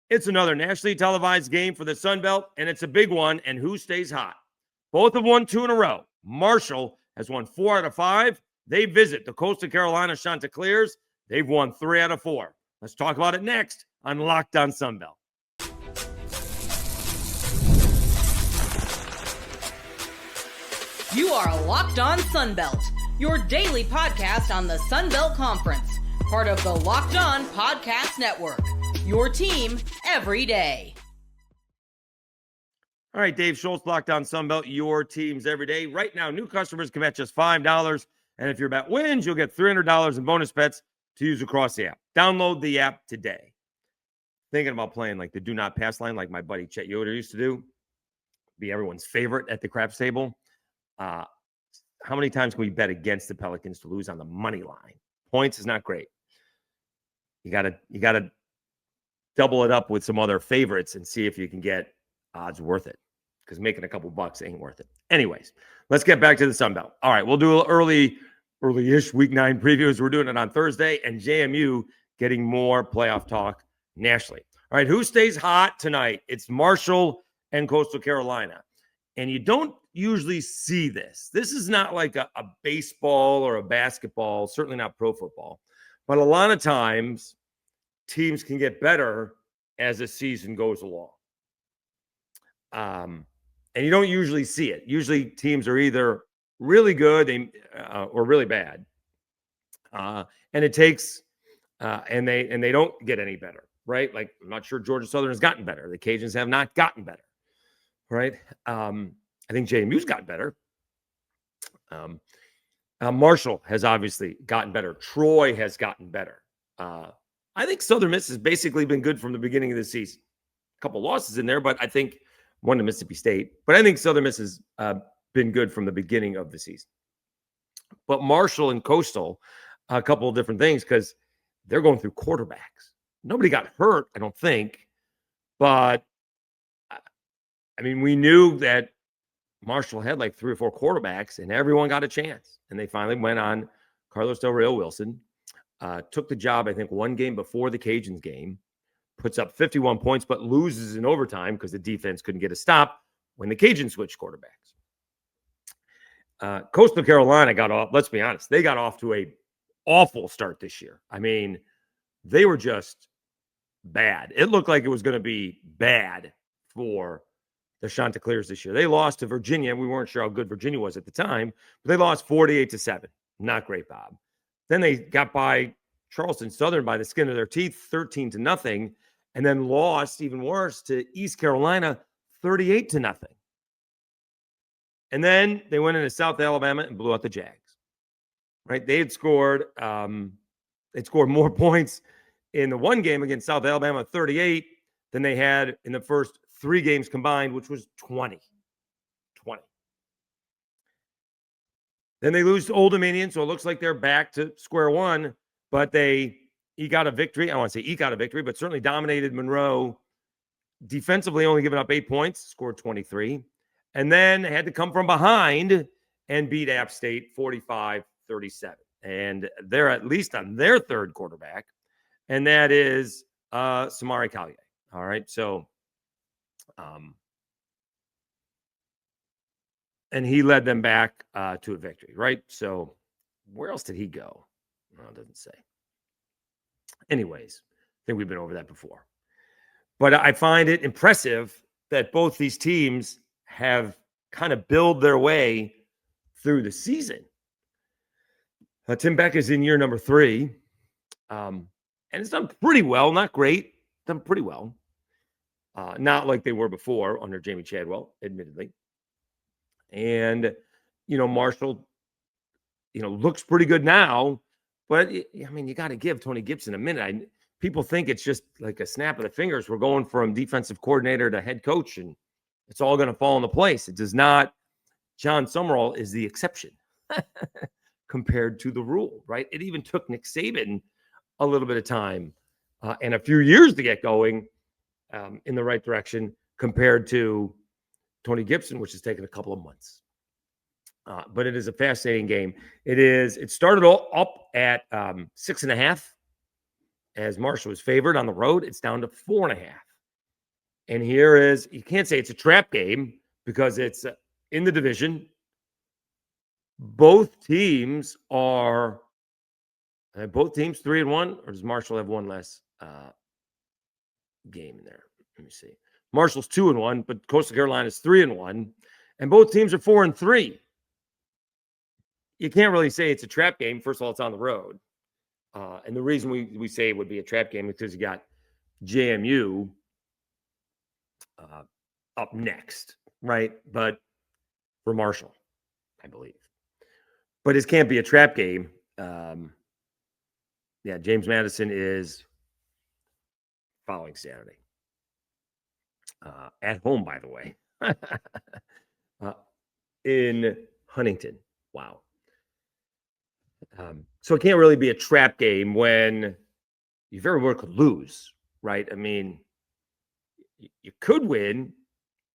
It's another nationally televised game for the Sun Belt, and it's a big one. And who stays hot? Both have won 2 in a row. Marshall has won 4 out of 5. They visit the Coastal Carolina Chanticleers. They've won 3 out of 4. Let's talk about it next on Locked On Sun Belt. You are Locked On Sun Belt, your daily podcast on the Sun Belt Conference, part of the Locked On Podcast Network, your team every day. All right, Dave Schultz, Locked On Sun Belt, your teams every day. Right now, new customers can bet just $5, and if your bet wins, you'll get $300 in bonus bets to use across the app. Download the app today. Thinking about playing like the do not pass line like my buddy Chet Yoder used to do, be everyone's favorite at the craps table. How many times can we bet against the Pelicans to lose on the money line? Points is not great. You gotta double it up with some other favorites and see if you can get odds worth it, because making a couple bucks ain't worth it. Anyways, let's get back to the Sun Belt. All right, we'll do an early-ish Week 9 previews. We're doing it on Thursday, and JMU getting more playoff talk nationally. All right, who stays hot tonight? It's Marshall and Coastal Carolina. And you don't usually see this. This is not like a baseball or a basketball, certainly not pro football. But a lot of times, teams can get better as the season goes along. And you don't usually see it. Usually teams are either really good or really bad. And it takes and they don't get any better, right? Like, I'm not sure Georgia Southern has gotten better. The Cajuns have not gotten better. Right. I think JMU's gotten better. Marshall has obviously gotten better. Troy has gotten better. I think Southern Miss has basically been good from the beginning of the season. A couple losses in there, but I think one to Mississippi State. But I think Southern Miss has been good from the beginning of the season. But Marshall and Coastal, a couple of different things, because they're going through quarterbacks. Nobody got hurt, I don't think. But I mean, we knew that Marshall had like 3 or 4 quarterbacks, and everyone got a chance. And they finally went on Carlos Del Rio Wilson, took the job, I think, one game before the Cajuns game, puts up 51 points, but loses in overtime because the defense couldn't get a stop when the Cajuns switched quarterbacks. Coastal Carolina got off, let's be honest, they got off to a awful start this year. I mean, they were just bad. It looked like it was going to be bad for the Chanticleers this year. They lost to Virginia. We weren't sure how good Virginia was at the time, but they lost 48-7. Not great, Bob. Then they got by Charleston Southern by the skin of their teeth, 13-0, and then lost, even worse, to East Carolina, 38-0. And then they went into South Alabama and blew out the Jags. Right? They had scored more points in the one game against South Alabama, 38, than they had in the first 3 games combined, which was 20. Then they lose to Old Dominion, so it looks like they're back to square one, but they eke out a victory. I don't want to say eke out a victory, but certainly dominated Monroe. Defensively, only giving up 8 points, scored 23, and then had to come from behind and beat App State 45-37. And they're at least on their third quarterback, and that is Samari Collier. All right, so and he led them back to a victory, right? So where else did he go? Well, it doesn't say. Anyways, I think we've been over that before. But I find it impressive that both these teams have kind of built their way through the season. Tim Beck is in year number 3. And it's done pretty well. Not great. Done pretty well. Not like they were before under Jamie Chadwell, admittedly. And, Marshall, looks pretty good now. But, I mean, you got to give Tony Gibson a minute. People think it's just like a snap of the fingers. We're going from defensive coordinator to head coach, and it's all going to fall into place. It does not. John Summerall is the exception compared to the rule, right? It even took Nick Saban a little bit of time and a few years to get going in the right direction compared to Tony Gibson, which has taken a couple of months. But it is a fascinating game. It started all up at 6.5 as Marshall was favored on the road. It's down to 4.5. And here is, you can't say it's a trap game because it's in the division. Both teams 3-1, or does Marshall have one less game in there? Let me see. Marshall's 2-1, but Coastal Carolina's 3-1, and both teams are 4-3. You can't really say it's a trap game. First of all, it's on the road. And the reason we say it would be a trap game is because you got JMU up next, right? But for Marshall, I believe. But it can't be a trap game. James Madison is following Saturday. At home, by the way. In Huntington. Wow. So it can't really be a trap game when you very well could lose, right? I mean, you could win,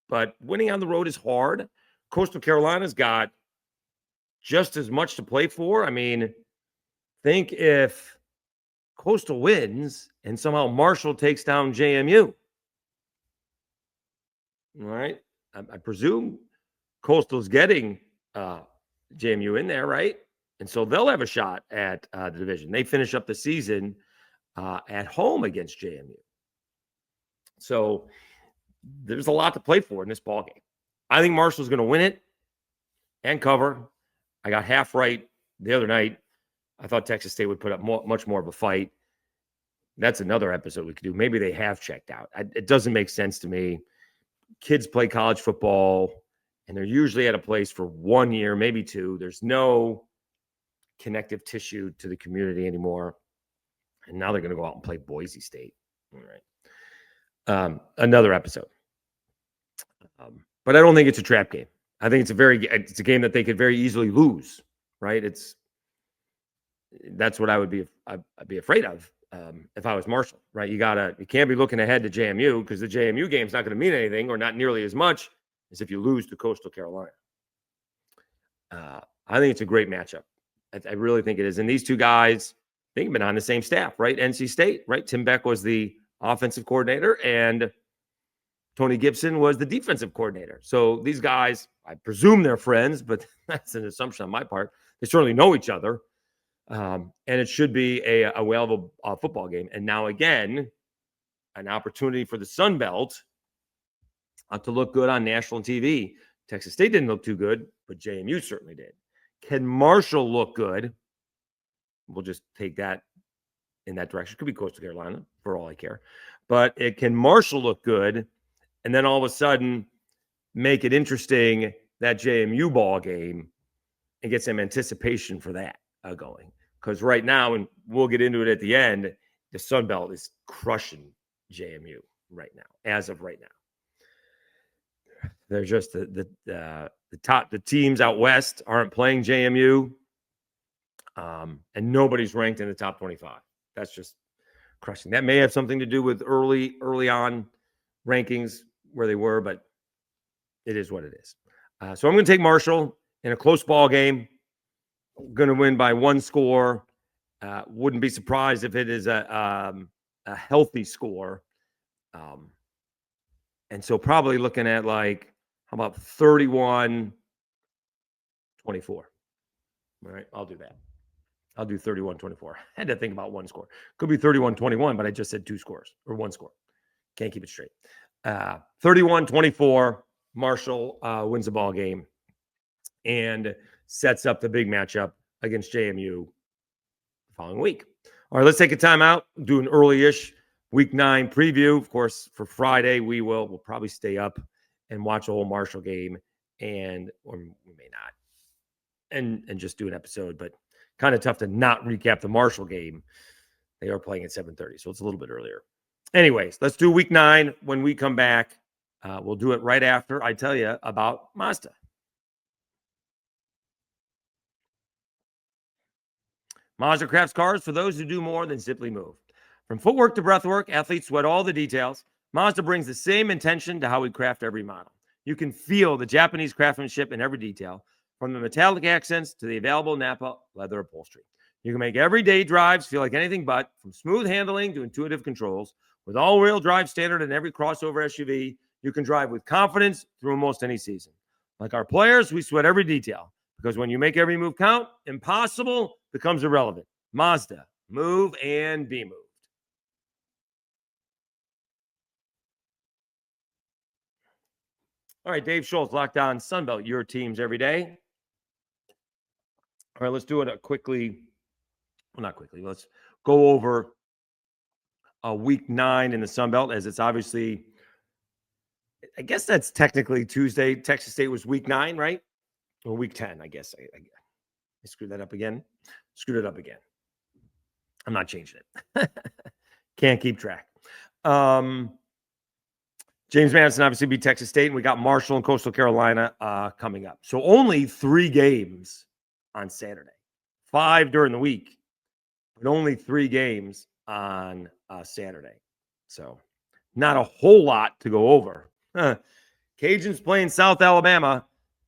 but winning on the road is hard. Coastal Carolina's got just as much to play for. I mean, think if Coastal wins and somehow Marshall takes down JMU. All right. I presume Coastal's getting JMU in there, right? And so they'll have a shot at the division. They finish up the season at home against JMU. So there's a lot to play for in this ball game. I think Marshall's going to win it and cover. I got half right the other night. I thought Texas State would put up much more of a fight. That's another episode we could do. Maybe they have checked out. It doesn't make sense to me. Kids play college football, and they're usually at a place for 1 year, maybe 2. There's no connective tissue to the community anymore. And now they're going to go out and play Boise State. All right. Another episode. But I don't think it's a trap game. I think it's a game that they could very easily lose, right? That's what I'd be afraid of if I was Marshall, right? You can't be looking ahead to JMU because the JMU game's not going to mean anything, or not nearly as much as if you lose to Coastal Carolina. I think it's a great matchup. I really think it is. And these two guys, I think, have been on the same staff, right? NC State, right? Tim Beck was the offensive coordinator, and Tony Gibson was the defensive coordinator. So these guys, I presume they're friends, but that's an assumption on my part. They certainly know each other. And it should be a whale of a football game. And now, again, an opportunity for the Sun Belt to look good on national TV. Texas State didn't look too good, but JMU certainly did. Can Marshall look good? We'll just take that in that direction. Could be Coastal Carolina, for all I care. But can Marshall look good, and then all of a sudden make it interesting, that JMU ball game, and get some anticipation for that going? Because right now, and we'll get into it at the end, the Sun Belt is crushing JMU right now, as of right now. They're just the teams out west aren't playing JMU, and nobody's ranked in the top 25. That's just crushing. That may have something to do with early on rankings where they were, but it is what it is. So I'm going to take Marshall in a close ball game. Going to win by 1 score. Wouldn't be surprised if it is a healthy score. And so probably looking at how about 31-24? All right, I'll do that. I'll do 31-24. I had to think about 1 score. Could be 31-21, but I just said 2 scores or 1 score. Can't keep it straight. 31-24, Marshall wins the ball game and sets up the big matchup against JMU the following week. All right, let's take a timeout, do an early-ish Week 9 preview. Of course, for Friday, we'll probably stay up and watch a whole Marshall game, or we may not, and just do an episode. But kind of tough to not recap the Marshall game. They are playing at 7:30, so it's a little bit earlier. Anyways, let's do Week 9 when we come back. We'll do it right after I tell you about Mazda. Mazda crafts cars for those who do more than simply move. From footwork to breathwork, athletes sweat all the details. Mazda brings the same intention to how we craft every model. You can feel the Japanese craftsmanship in every detail, from the metallic accents to the available Napa leather upholstery. You can make everyday drives feel like anything but, from smooth handling to intuitive controls. With all-wheel drive standard in every crossover SUV, you can drive with confidence through almost any season. Like our players, we sweat every detail because when you make every move count, impossible becomes irrelevant. Mazda, move and be moved. All right, Dave Schultz, Locked On Sunbelt, your teams every day. All right, let's do it quickly. Well, not quickly. Let's go over week 9 in the Sunbelt, as it's obviously, I guess that's technically Tuesday. Texas State was week 9, right? Or week 10, I guess. I screwed that up again. Screwed it up again. I'm not changing it. Can't keep track. James Madison obviously beat Texas State, and we got Marshall and Coastal Carolina coming up. So only 3 games on Saturday. 5 during the week, but only 3 games on Saturday. So not a whole lot to go over. Cajuns playing South Alabama.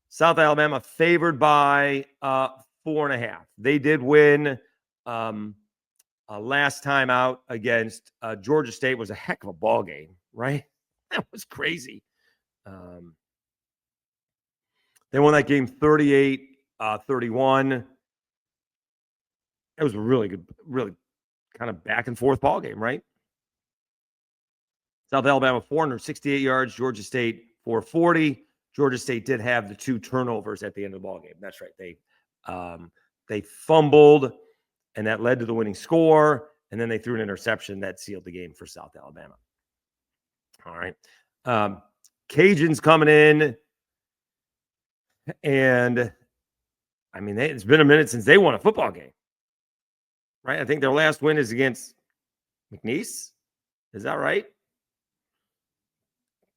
South Alabama favored by 4.5. They did win last time out against Georgia State. Was a heck of a ball game, right? That was crazy. They won that game 38-31. It was a really good, really kind of back and forth ball game, right? South Alabama 468 yards, Georgia State 440. Georgia State did have the 2 turnovers at the end of the ball game. That's right. They fumbled, and that led to the winning score. And then they threw an interception that sealed the game for South Alabama. All right. Cajuns coming in. And, I mean, it's been a minute since they won a football game. Right? I think their last win is against McNeese. Is that right?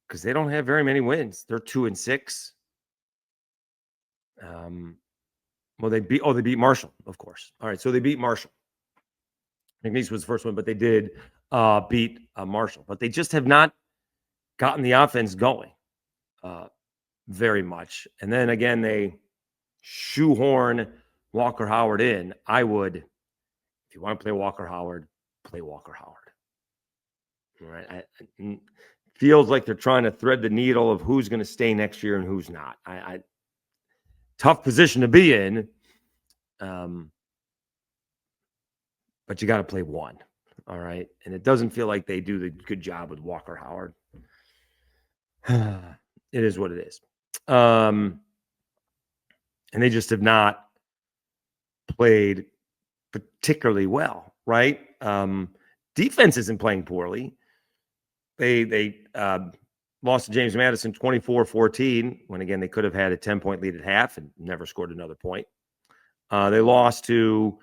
Because they don't have very many wins. They're 2-6. Well, they beat Marshall, of course. All right, so they beat Marshall. McNeese was the first one, but they did beat Marshall. But they just have not gotten the offense going very much. And then again, they shoehorn Walker Howard in. I would, if you want to play Walker Howard, play Walker Howard. All right. It feels like they're trying to thread the needle of who's going to stay next year and who's not. Tough position to be in. But you got to play one. All right. And it doesn't feel like they do the good job with Walker Howard. It is what it is. And they just have not played particularly well, right? Defense isn't playing poorly. They lost to James Madison 24-14, when, again, they could have had a 10-point lead at half and never scored another point. They lost to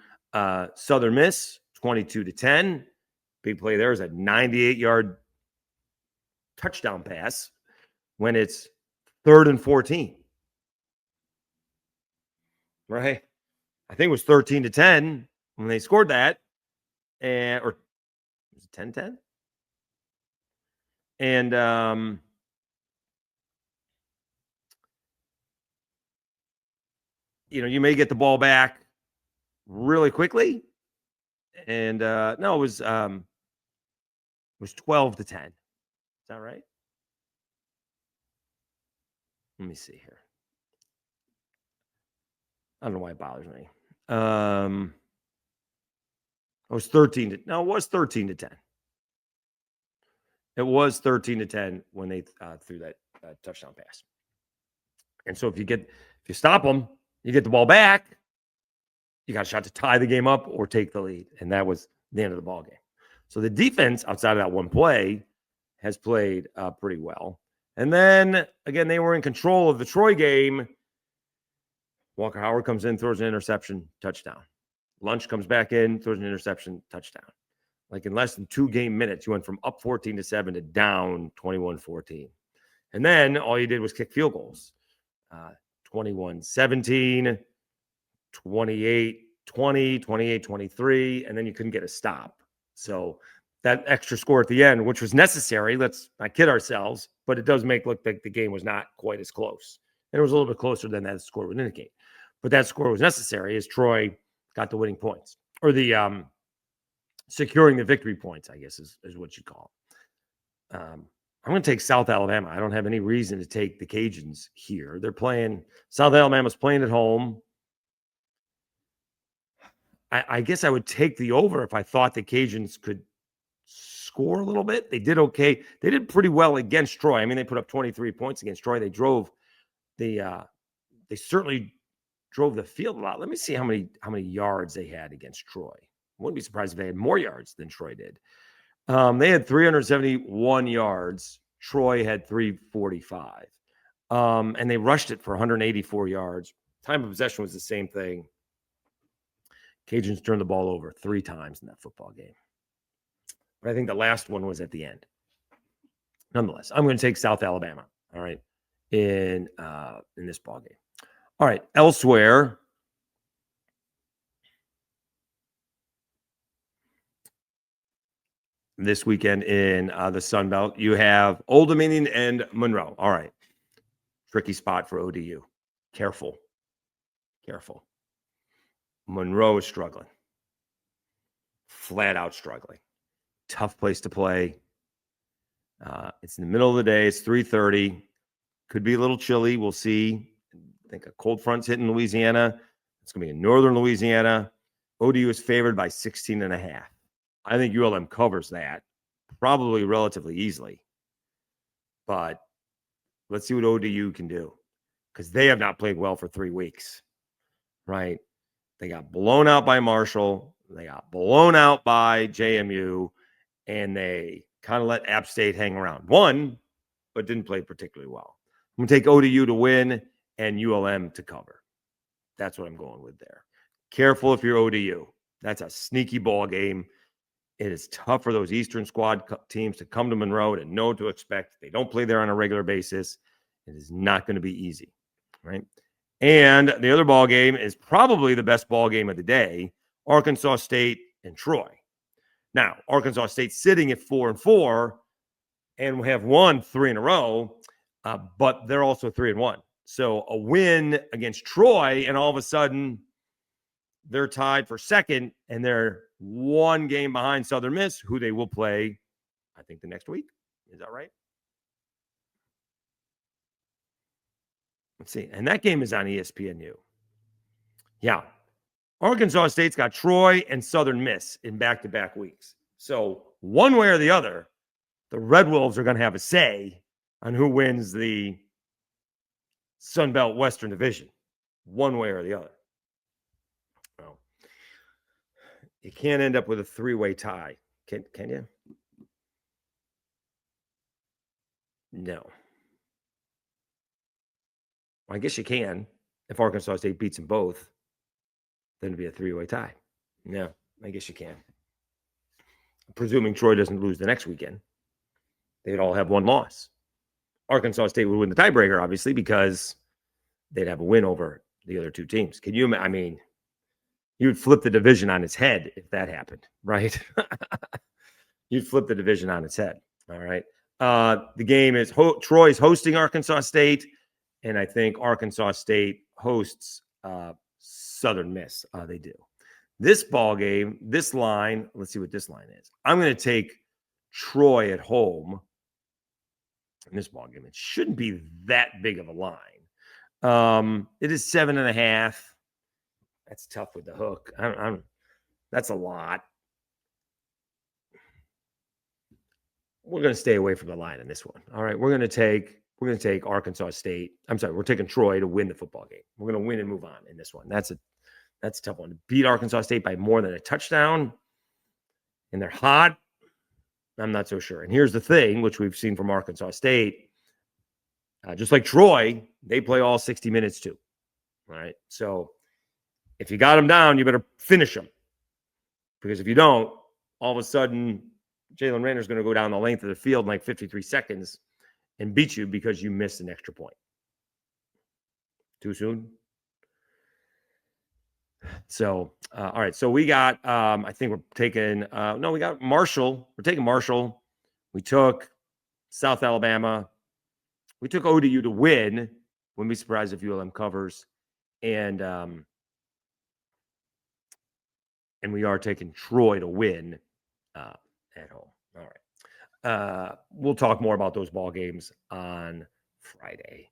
Southern Miss 22-10. Big play there is a 98-yard touchdown pass when it's 3rd and 14. Right? I think it was 13-10 when they scored that. Or was it 10-10? And you may get the ball back really quickly. And no, it was 12-10. Is that right? Let me see here. I don't know why it bothers me. It was 13-10. It was 13-10 when they threw that touchdown pass. And so if you stop them, you get the ball back, you got a shot to tie the game up or take the lead. And that was the end of the ball game. So the defense, outside of that one play, has played pretty well. And then, again, they were in control of the Troy game. Walker Howard comes in, throws an interception, touchdown. Lunch comes back in, throws an interception, touchdown. Like in less than 2 game minutes, you went from up 14-7 to down 21-14. And then all you did was kick field goals. 21-17, 28-20, 28-23, and then you couldn't get a stop. So that extra score at the end, which was necessary, let's not kid ourselves, but it does make look like the game was not quite as close. And it was a little bit closer than that score would indicate. But that score was necessary as Troy got the winning points, or the securing the victory points, I guess is what you call I'm going to take South Alabama. I don't have any reason to take the Cajuns here. South Alabama's playing at home. I guess I would take the over if I thought the Cajuns could score a little bit. They did okay. They did pretty well against Troy. I mean, they put up 23 points against Troy. They certainly drove the field a lot. Let me see how many yards they had against Troy. I wouldn't be surprised if they had more yards than Troy did. They had 371 yards. Troy had 345. And they rushed it for 184 yards. Time of possession was the same thing. Cajuns turned the ball over 3 times in that football game. But I think the last one was at the end. Nonetheless, I'm going to take South Alabama, all right, in this ball game. All right, elsewhere, this weekend in the Sun Belt, you have Old Dominion and Monroe. All right, tricky spot for ODU. Careful. Monroe is struggling. Flat out struggling. Tough place to play. It's in the middle of the day. It's 3:30. Could be a little chilly. We'll see. I think a cold front's hitting Louisiana. It's going to be in northern Louisiana. ODU is favored by 16.5. I think ULM covers that probably relatively easily. But let's see what ODU can do, because they have not played well for 3 weeks, right? They got blown out by Marshall. They got blown out by JMU, and they kind of let App State hang around. Won, but didn't play particularly well. I'm going to take ODU to win and ULM to cover. That's what I'm going with there. Careful if you're ODU. That's a sneaky ball game. It is tough for those Eastern squad teams to come to Monroe and know what to expect. They don't play there on a regular basis. It is not going to be easy, right? And the other ball game is probably the best ball game of the day, Arkansas State and Troy. Now, Arkansas State sitting at 4-4, and we have won 3 in a row, but they're also 3-1. So a win against Troy, and all of a sudden they're tied for second, and they're 1 game behind Southern Miss, who they will play, I think, the next week. Is that right? Let's see. And that game is on ESPNU. Yeah. Arkansas State's got Troy and Southern Miss in back-to-back weeks. So one way or the other, the Red Wolves are going to have a say on who wins the Sun Belt Western Division, one way or the other. Well, you can't end up with a 3-way tie, can you? No. Well, I guess you can. If Arkansas State beats them both, then it'd be a 3-way tie. Yeah, I guess you can. Presuming Troy doesn't lose the next weekend, they'd all have 1 loss. Arkansas State would win the tiebreaker, obviously, because they'd have a win over the other 2 teams. Can you? I mean, you'd flip the division on its head if that happened, right? You'd flip the division on its head. All right. The game is Troy's hosting Arkansas State, and I think Arkansas State hosts Southern Miss. They do. This ball game, this line, let's see what this line is. I'm going to take Troy at home in this ball game. It shouldn't be that big of a line. It is 7.5. That's tough with the hook. That's a lot. We're going to stay away from the line in this one. All right, we're going to take Arkansas State. I'm sorry, we're taking Troy to win the football game. We're going to win and move on in this one. That's a tough one. To beat Arkansas State by more than a touchdown, and they're hot, I'm not so sure. And here's the thing, which we've seen from Arkansas State. Just like Troy, they play all 60 minutes too. All right, so if you got them down, you better finish them. Because if you don't, all of a sudden, Jalen Rayner's going to go down the length of the field in like 53 seconds and beat you because you missed an extra point. Too soon? So, all right. So we got, I think we're taking, we got Marshall. We're taking Marshall. We took South Alabama. We took ODU to win. Wouldn't be surprised if ULM covers. And we are taking Troy to win at home. All we'll talk more about those ball games on Friday.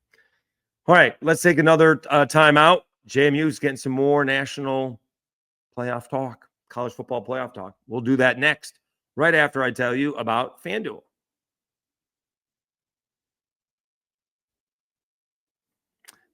All right, let's take another timeout. JMU's getting some more national playoff talk, college football playoff talk. We'll do that next, right after I tell you about FanDuel.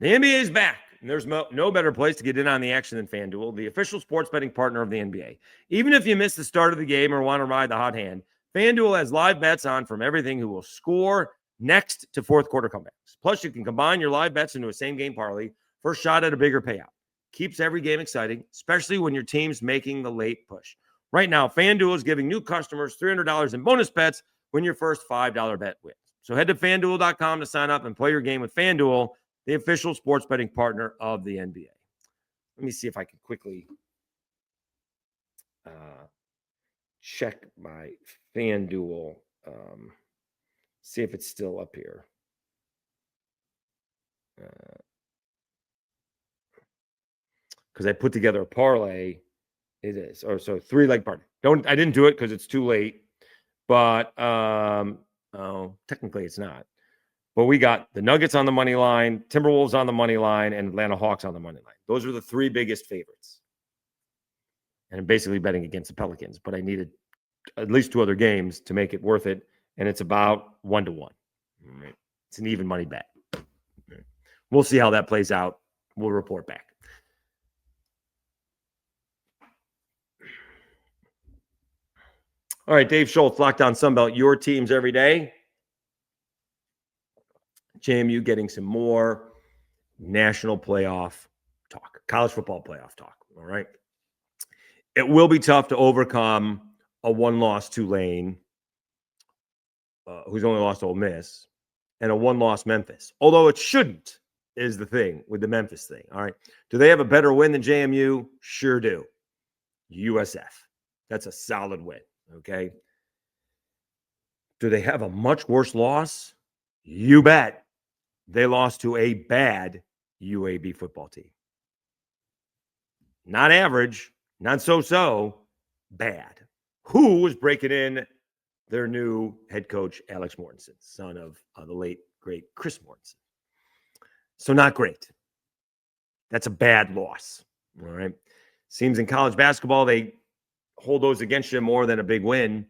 The NBA is back, and there's no better place to get in on the action than FanDuel, the official sports betting partner of the NBA. Even if you missed the start of the game or want to ride the hot hand, FanDuel has live bets on from everything who will score next to fourth quarter comebacks. Plus, you can combine your live bets into a same-game parlay for a shot at a bigger payout. Keeps every game exciting, especially when your team's making the late push. Right now, FanDuel is giving new customers $300 in bonus bets when your first $5 bet wins. So head to FanDuel.com to sign up and play your game with FanDuel, the official sports betting partner of the NBA. Let me see if I can quickly check my FanDuel, see if it's still up here. Because I put together a parlay. It is. Or so 3-leg parlay. I didn't do it because it's too late. But technically it's not. But we got the Nuggets on the money line, Timberwolves on the money line, and Atlanta Hawks on the money line. Those are the 3 biggest favorites. And I'm basically betting against the Pelicans, but I needed at least 2 other games to make it worth it. And it's about 1-1. Right. It's an even money bet. Right. We'll see how that plays out. We'll report back. All right, Dave Schultz, Locked On Sunbelt, your teams every day. JMU getting some more national playoff talk, college football playoff talk. All right. It will be tough to overcome a 1-loss Tulane, who's only lost to Ole Miss, and a 1-loss Memphis. Although it shouldn't, is the thing with the Memphis thing. All right. Do they have a better win than JMU? Sure do. USF. That's a solid win. Okay. Do they have a much worse loss? You bet. They lost to a bad UAB football team. Not average, not so-so, bad. Who was breaking in their new head coach, Alex Mortensen, son of the late, great Chris Mortensen. So not great. That's a bad loss. All right. Seems in college basketball, they hold those against you more than a big win,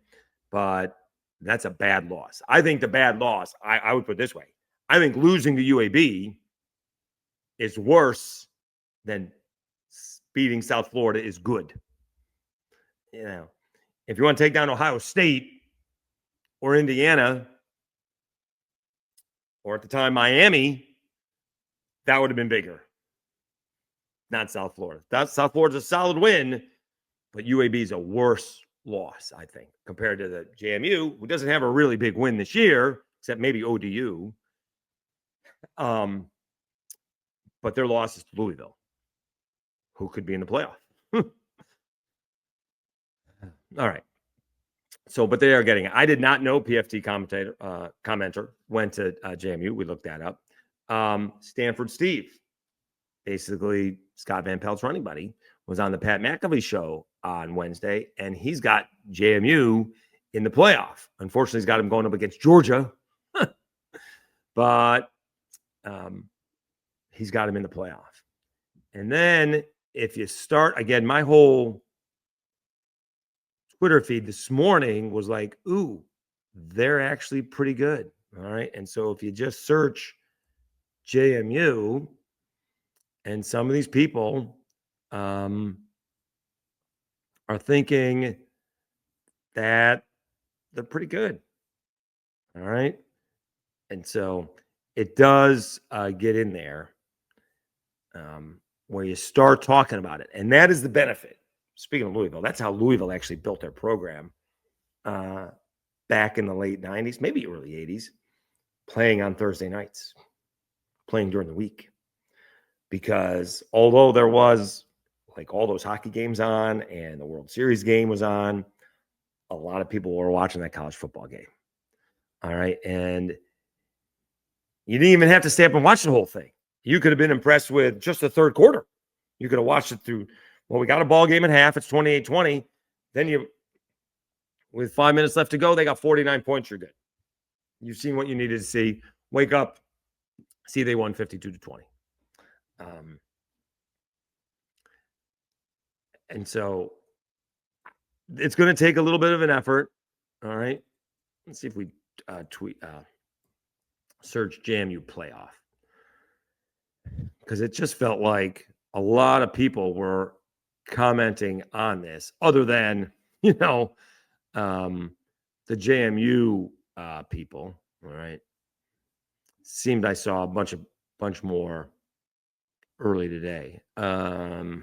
but that's a bad loss. I think the bad loss, I would put it this way. I think losing to UAB is worse than beating South Florida is good. You know, if you want to take down Ohio State or Indiana, or at the time Miami, that would have been bigger. Not South Florida. South Florida's a solid win, but UAB is a worse loss, I think, compared to the JMU, who doesn't have a really big win this year, except maybe ODU. But their loss is to Louisville, who could be in the playoff. All right. So, but they are getting it. I did not know PFT commenter went to JMU. We looked that up. Stanford Steve, basically Scott Van Pelt's running buddy, was on the Pat McAfee show on Wednesday, and he's got JMU in the playoff. Unfortunately, he's got him going up against Georgia, but he's got him in the playoff. And then if you start, again, my whole Twitter feed this morning was like, ooh, they're actually pretty good. All right. And so if you just search JMU, and some of these people are thinking that they're pretty good. All right. And so it does get in there where you start talking about it. And that is the benefit. Speaking of Louisville, that's how Louisville actually built their program back in the late 90s, maybe early 80s, playing on Thursday nights, playing during the week. Because although there was like all those hockey games on and the World Series game was on, a lot of people were watching that college football game. All right. And you didn't even have to stay up and watch the whole thing. You could have been impressed with just the third quarter. You could have watched it through. Well, we got a ball game at half. It's 28-20. Then you With 5 minutes left to go, they got 49 points. You're good. You've seen what you needed to see. Wake up, see they won 52-20. And so it's going to take a little bit of an effort. All right. Let's see if we search JMU playoff, because it just felt like a lot of people were commenting on this, other than, the JMU people. All right. Seemed I saw a bunch more early today. No,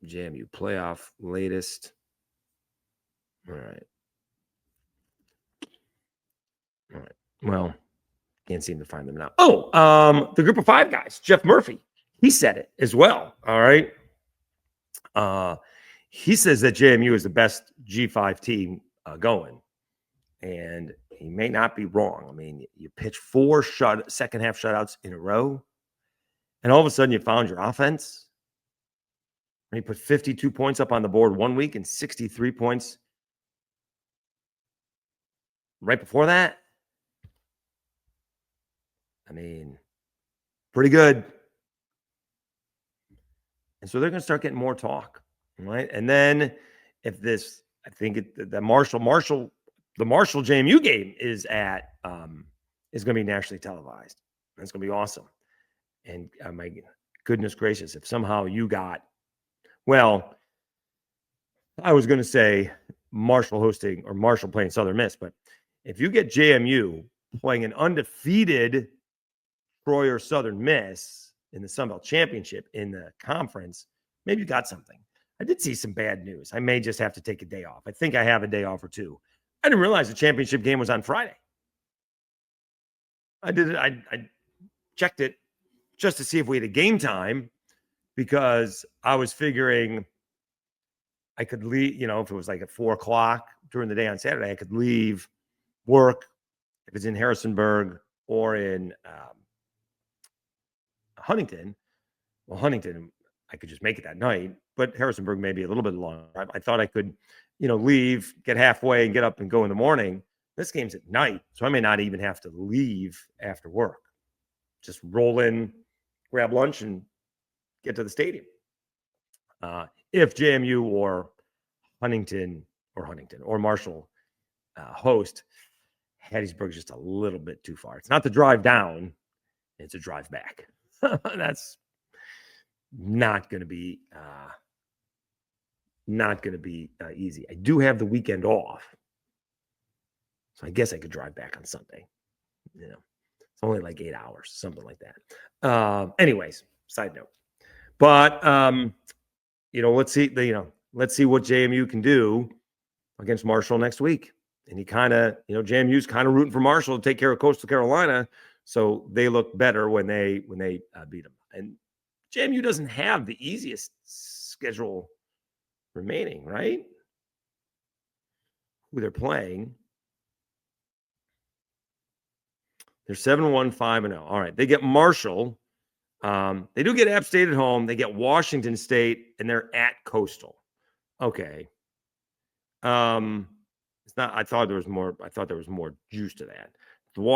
JMU playoff latest. All right. Well, can't seem to find them now. Oh, the group of 5 guys, Jeff Murphy, he said it as well. All right. He says that JMU is the best G5 team going, and he may not be wrong. I mean, you pitch 4 second half shutouts in a row, and all of a sudden you found your offense. And he put 52 points up on the board one week and 63 points right before that. I mean, pretty good. And so they're going to start getting more talk, right? And then if this, I think the Marshall JMU game is going to be nationally televised. That's going to be awesome. And my goodness gracious, if somehow you got, well, I was going to say Marshall hosting or Marshall playing Southern Miss, but if you get JMU playing an undefeated Troy or Southern Miss in the Sun Belt Championship in the conference, maybe you got something. I did see some bad news. I may just have to take a day off. I think I have a day off or 2. I didn't realize the championship game was on Friday. I did it. I checked it just to see if we had a game time, because I was figuring I could leave, if it was like at 4:00 during the day on Saturday, I could leave work if it's in Harrisonburg or in Huntington. Well, Huntington, I could just make it that night, but Harrisonburg may be a little bit longer. I thought I could, leave, get halfway and get up and go in the morning. This game's at night, so I may not even have to leave after work. Just roll in, grab lunch, and get to the stadium. If JMU or Huntington or Marshall host, Hattiesburg's just a little bit too far. It's not the drive down, it's a drive back. That's not going to be easy. I do have the weekend off, so I guess I could drive back on Sunday. It's only like 8 hours, something like that. Anyways, side note. But let's see what JMU can do against Marshall next week. And JMU's kind of rooting for Marshall to take care of Coastal Carolina, so they look better when they beat them. And JMU doesn't have the easiest schedule remaining, right? Who they're playing. They're 7-1, 5-0. All right, they get Marshall. They do get App State at home. They get Washington State, and they're at Coastal. Okay. It's not. I thought there was more. I thought there was more juice to that.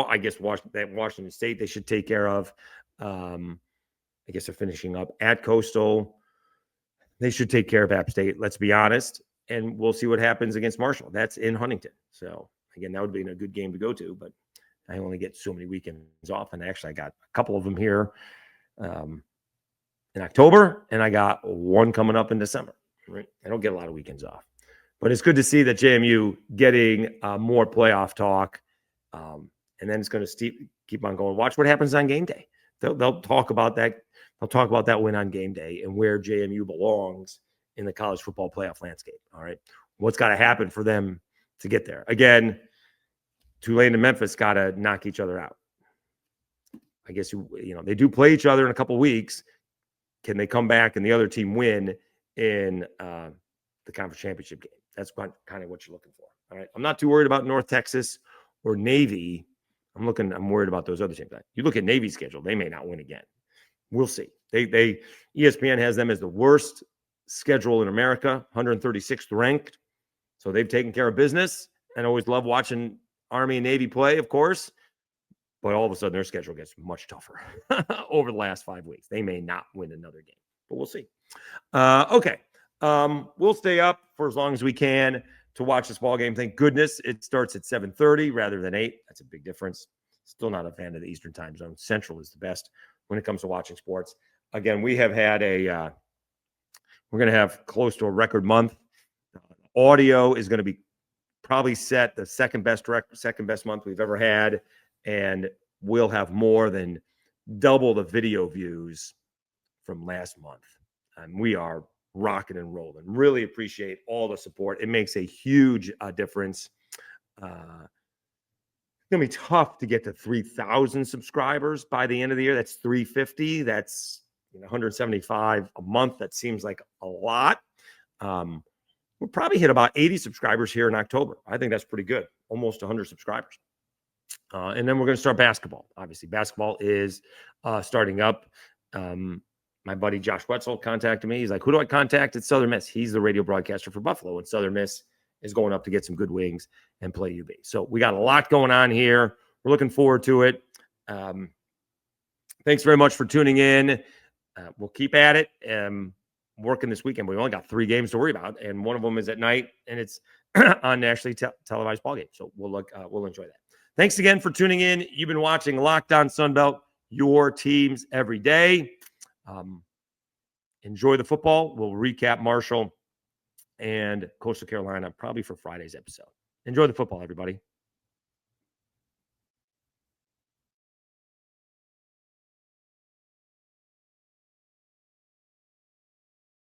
I guess Washington State they should take care of. I guess they're finishing up at Coastal. They should take care of App State. Let's be honest, and we'll see what happens against Marshall. That's in Huntington. So again, that would be a good game to go to. But I only get so many weekends off, and actually, I got a couple of them here in October, and I got one coming up in December. Right? I don't get a lot of weekends off, but it's good to see that JMU getting more playoff talk, and then it's going to keep on going. Watch what happens on game day. They'll talk about that. They'll talk about that win on game day and where JMU belongs in the college football playoff landscape. All right, what's got to happen for them to get there? Again, Tulane and Memphis got to knock each other out. I guess they do play each other in a couple weeks. Can they come back and the other team win in the conference championship game? That's kind of what you're looking for. All right, I'm not too worried about North Texas or Navy. I'm worried about those other teams. You look at Navy's schedule; they may not win again. We'll see. ESPN has them as the worst schedule in America, 136th ranked. So they've taken care of business, and always love watching Army and Navy play, of course. But all of a sudden, their schedule gets much tougher over the last 5 weeks. They may not win another game, but we'll see. Okay. We'll stay up for as long as we can to watch this ball game. Thank goodness it starts at 7:30 rather than 8. That's a big difference. Still not a fan of the Eastern time zone. Central is the best when it comes to watching sports. Again, we have had we're going to have close to a record month. Audio is going to be probably set the second best month we've ever had, and we'll have more than double the video views from last month. And we are rocking and rolling. Really appreciate all the support. It makes a huge difference. It's going to be tough to get to 3,000 subscribers by the end of the year. That's 350. That's 175 a month. That seems like a lot. We'll probably hit about 80 subscribers here in October. I think that's pretty good. Almost 100 subscribers. And then we're going to start basketball. Obviously, basketball is starting up. My buddy Josh Wetzel contacted me. He's like, who do I contact at Southern Miss? He's the radio broadcaster for Buffalo, and Southern Miss is going up to get some good wings and play UB. So we got a lot going on here. We're looking forward to it. Thanks very much for tuning in. We'll keep at it. Working this weekend. We only got 3 games to worry about, and one of them is at night, and it's on nationally televised ball game. So we'll enjoy that. Thanks again for tuning in. You've been watching Locked On Sunbelt, your teams every day. Enjoy the football. We'll recap Marshall and Coastal Carolina probably for Friday's episode. Enjoy the football, everybody.